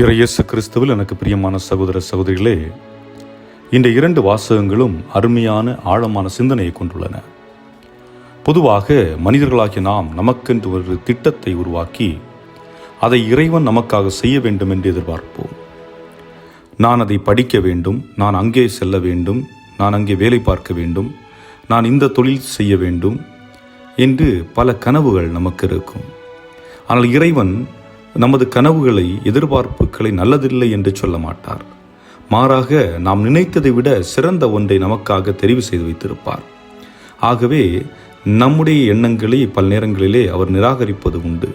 இயேசு கிறிஸ்துவில் எனக்கு பிரியமான சகோதர சகோதரிகளே, இந்த 2 வாசகங்களும் அருமையான ஆழமான சிந்தனையை கொண்டுள்ளன. பொதுவாக மனிதர்களாகிய நாம் நமக்கென்று ஒரு திட்டத்தை உருவாக்கி அதை இறைவன் நமக்காக செய்ய வேண்டும் என்று எதிர்பார்ப்போம். நான் அதை படிக்க வேண்டும், நான் அங்கே செல்ல வேண்டும், நான் அங்கே வேலை பார்க்க வேண்டும், நான் இந்த தொழில் செய்ய வேண்டும் என்று பல கனவுகள் நமக்கு இருக்கும். ஆனால் இறைவன் நமது கனவுகளை, எதிர்பார்ப்புகளை நல்லதில்லை என்று சொல்ல மாட்டார். மாறாக நாம் நினைத்ததை விட சிறந்த ஒன்றை நமக்காக தெரிவு செய்து வைத்திருப்பார். ஆகவே நம்முடைய எண்ணங்களை பல நேரங்களிலே அவர் நிராகரிப்பது உண்டு.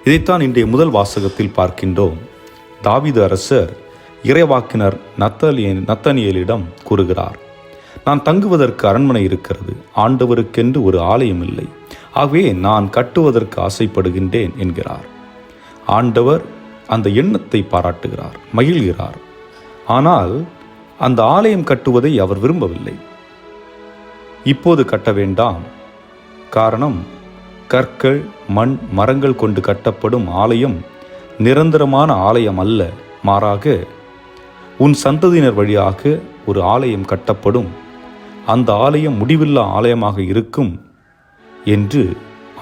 இதைத்தான் இன்றைய முதல் வாசகத்தில் பார்க்கின்றோம். தாவீது அரசர் இறைவாக்கினர் நத்தனியேலிடம் கூறுகிறார், நான் தங்குவதற்கு அரண்மனை இருக்கிறது, ஆண்டவருக்கென்று ஒரு ஆலயம் இல்லை, ஆகவே நான் கட்டுவதற்கு ஆசைப்படுகின்றேன் என்கிறார். ஆண்டவர் அந்த எண்ணத்தை பாராட்டுகிறார், மகிழ்கிறார். ஆனால் அந்த ஆலயம் கட்டுவதை அவர் விரும்பவில்லை. இப்போது கட்ட வேண்டாம். காரணம், கற்கள், மண், மரங்கள் கொண்டு கட்டப்படும் ஆலயம் நிரந்தரமான ஆலயம் அல்ல. மாறாக உன் சந்ததியினர் வழியாக ஒரு ஆலயம் கட்டப்படும், அந்த ஆலயம் முடிவில்லா ஆலயமாக இருக்கும் என்று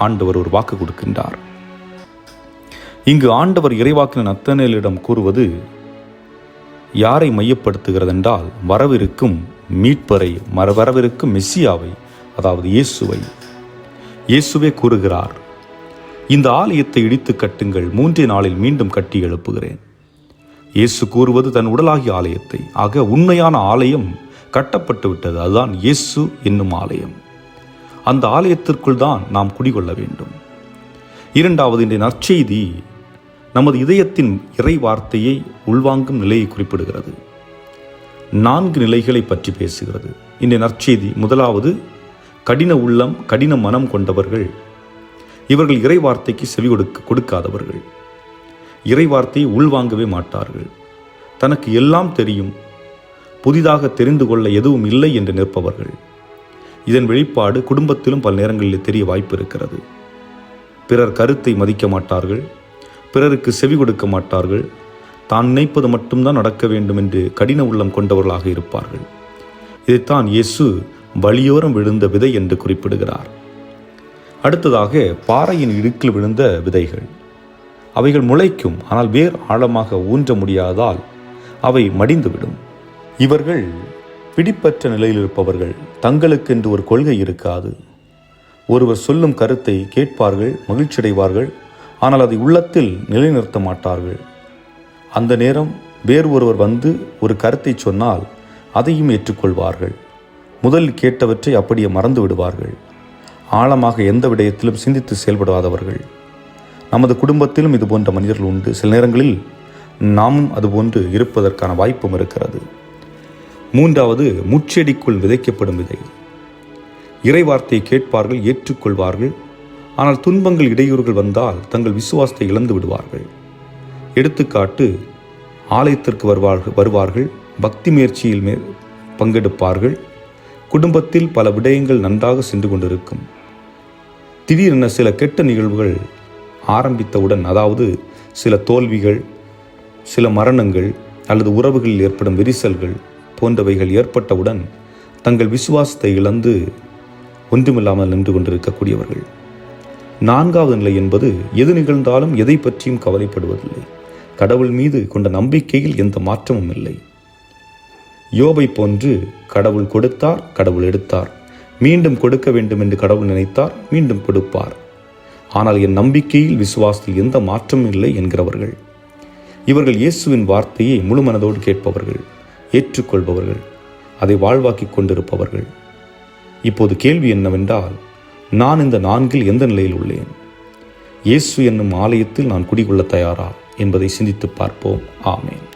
ஆண்டவர் ஒரு வாக்கு கொடுக்கின்றார். இங்கு ஆண்டவர் இறைவாக்கினர் நத்தனியேலிடம் கூறுவது யாரை மையப்படுத்துகிறதென்றால், வரவிருக்கும் மீட்பரை, வரவிருக்கும் மெசியாவை, அதாவது இயேசுவை. இயேசுவே கூறுகிறார், இந்த ஆலயத்தை இடித்து கட்டுங்கள், 3 நாளில் மீண்டும் கட்டி எழுப்புகிறேன். இயேசு கூறுவது தன் உடலாகிய ஆலயத்தை. ஆக உண்மையான ஆலயம் கட்டப்பட்டு விட்டது. அதுதான் இயேசு என்னும் ஆலயம். அந்த ஆலயத்திற்குள் தான் நாம் குடிகொள்ள வேண்டும். இரண்டாவது, இந்த நற்செய்தி நமது இதயத்தின் இறை வார்த்தையை உள்வாங்கும் நிலையை குறிப்பிடுகிறது. 4 நிலைகளை பற்றி பேசுகிறது இந்த நற்செய்தி. முதலாவது, கடின உள்ளம், கடின மனம் கொண்டவர்கள். இவர்கள் இறை வார்த்தைக்கு செவி கொடுக்காதவர்கள். இறை வார்த்தையை உள்வாங்கவே மாட்டார்கள். தனக்கு எல்லாம் தெரியும், புதிதாக தெரிந்து கொள்ள எதுவும் இல்லை என்று நிற்பவர்கள். இதன் வெளிப்பாடு குடும்பத்திலும் பல நேரங்களில் தெரிய வாய்ப்பு இருக்கிறது. பிறர் கருத்தை மதிக்க மாட்டார்கள், பிறருக்கு செவி கொடுக்க மாட்டார்கள், தான் நினைப்பது மட்டும்தான் நடக்க வேண்டும் என்று கடின உள்ளம் கொண்டவர்களாக இருப்பார்கள். இதைத்தான் இயேசு வழியோரம் விழுந்த விதை என்று குறிப்பிடுகிறார். அடுத்ததாக, பாறையின் இடுக்கில் விழுந்த விதைகள். அவைகள் முளைக்கும், ஆனால் வேர் ஆழமாக ஊன்ற முடியாதால் அவை மடிந்துவிடும். இவர்கள் பிடிப்பற்ற நிலையில் இருப்பவர்கள். தங்களுக்கென்று ஒரு கொள்கை இருக்காது. ஒருவர் சொல்லும் கருத்தை கேட்பார்கள், மகிழ்ச்சியடைவார்கள், ஆனால் அதை உள்ளத்தில் நிலைநிறுத்த மாட்டார்கள். அந்த நேரம் வேறு ஒருவர் வந்து ஒரு கருத்தை சொன்னால் அதையும் ஏற்றுக்கொள்வார்கள். முதலில் கேட்டவற்றை அப்படியே மறந்து விடுவார்கள். ஆழமாக எந்த விடயத்திலும் சிந்தித்து செயல்படாதவர்கள். நமது குடும்பத்திலும் இது போன்ற மனிதர்கள் உண்டு. சில நேரங்களில் நாமும் அதுபோன்று இருப்பதற்கான வாய்ப்பும் இருக்கிறது. மூன்றாவது, முச்செடிக்குள் விதைக்கப்படும் விதை. இறை வார்த்தையை கேட்பார்கள், ஏற்றுக்கொள்வார்கள், ஆனால் துன்பங்கள், இடையூறுகள் வந்தால் தங்கள் விசுவாசத்தை இழந்து விடுவார்கள். எடுத்துக்காட்டு, ஆலயத்திற்கு வருவார்கள், பக்தி முயற்சியில் பங்கெடுப்பார்கள், குடும்பத்தில் பல விடயங்கள் நன்றாக சென்று கொண்டிருக்கும். திடீரென சில கெட்ட நிகழ்வுகள் ஆரம்பித்தவுடன், அதாவது சில தோல்விகள், சில மரணங்கள் அல்லது உறவுகளில் ஏற்படும் விரிசல்கள் போன்றவைகள் ஏற்பட்டவுடன் தங்கள் விசுவாசத்தை இழந்து ஒன்றுமில்லாமல் நின்று கொண்டிருக்கக்கூடியவர்கள். 4வது நிலை என்பது, எது நிகழ்ந்தாலும் எதை பற்றியும் கவலைப்படுவதில்லை. கடவுள் மீது கொண்ட நம்பிக்கையில் எந்த மாற்றமும் இல்லை. யோபை போன்று, கடவுள் கொடுத்தார், கடவுள் எடுத்தார், மீண்டும் கொடுக்க வேண்டும் என்று கடவுள் நினைத்தார், மீண்டும் கொடுப்பார். ஆனால் என் நம்பிக்கையில், விசுவாசத்தில் எந்த மாற்றமும் இல்லை என்கிறவர்கள். இவர்கள் இயேசுவின் வார்த்தையை முழு மனதோடு கேட்பவர்கள், ஏற்றுக்கொள்பவர்கள், அதை வாழ்வாக்கி கொண்டிருப்பவர்கள். இப்போது கேள்வி என்னவென்றால், நான் இந்த 4ல் எந்த நிலையில் உள்ளேன்? இயேசு என்னும் ஆலயத்தில் நான் குடிகொள்ள தயாரா என்பதை சிந்தித்து பார்ப்போம். ஆமென்.